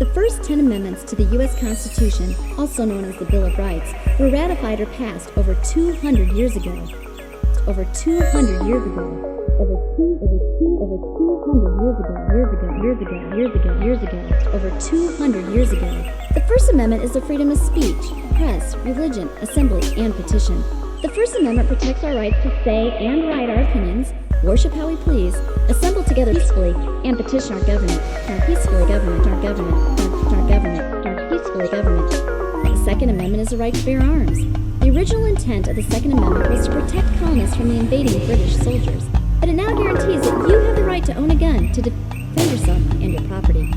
The first 10 amendments to the U.S. Constitution, also known as the Bill of Rights, were ratified or passed over 200 years ago. Over 200 years ago. Over 200 years ago. The First Amendment is the freedom of speech, press, religion, assembly, and petition. The First Amendment protects our rights to say and write our opinions, worship how we please, assemble together peacefully, and petition our government. Peacefully government. The Second Amendment is the right to bear arms. The original intent of the Second Amendment was to protect colonists from the invading British soldiers, but it now guarantees that you have the right to own a gun to defend yourself and your property.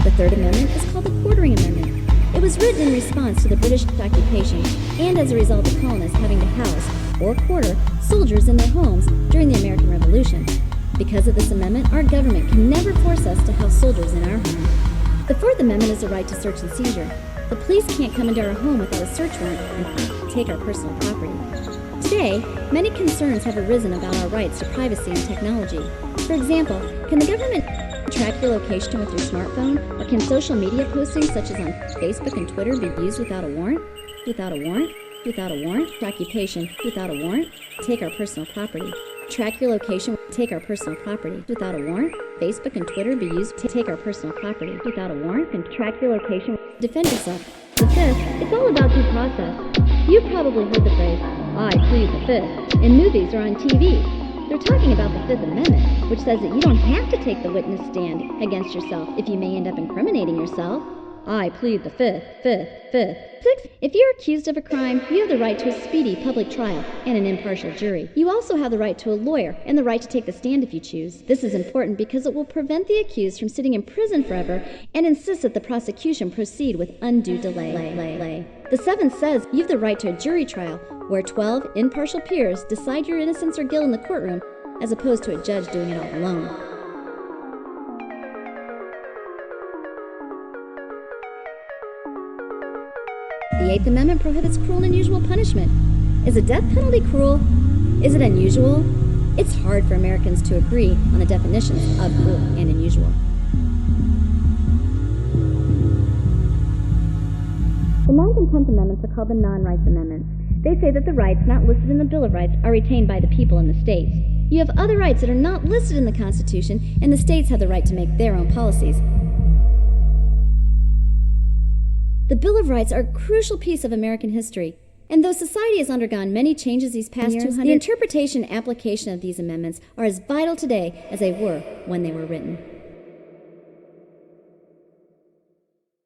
The Third Amendment is called the Quartering Amendment. It was written in response to the British occupation and as a result of colonists having to house or quarter soldiers in their homes during the American Revolution. Because of this amendment, our government can never force us to house soldiers in our home. The Fourth Amendment is the right to search and seizure. The police can't come into our home without a search warrant and take our personal property. Today, many concerns have arisen about our rights to privacy and technology. For example, can the government track your location with your smartphone, or can social media postings such as on Facebook and Twitter be used without a warrant? Occupation, without a warrant, take our personal property. Track your location, take our personal property. Without a warrant, Facebook and Twitter be used to take our personal property. Without a warrant, and track your location, defend yourself. The Fifth, it's all about due process. You've probably heard the phrase, I plead the Fifth, in movies or on TV. They're talking about the Fifth Amendment, which says that you don't have to take the witness stand against yourself if you may end up incriminating yourself. I plead the Fifth. 6. If you're accused of a crime, you have the right to a speedy public trial and an impartial jury. You also have the right to a lawyer and the right to take the stand if you choose. This is important because it will prevent the accused from sitting in prison forever and insist that the prosecution proceed with undue delay. The Seventh says you have the right to a jury trial where 12 impartial peers decide your innocence or guilt in the courtroom as opposed to a judge doing it all alone. The Eighth Amendment prohibits cruel and unusual punishment. Is the death penalty cruel? Is it unusual? It's hard for Americans to agree on the definitions of cruel and unusual. The Ninth and Tenth Amendments are called the non-rights amendments. They say that the rights not listed in the Bill of Rights are retained by the people in the states. You have other rights that are not listed in the Constitution, and the states have the right to make their own policies. The Bill of Rights are a crucial piece of American history, and though society has undergone many changes these past 200 years, the interpretation and application of these amendments are as vital today as they were when they were written.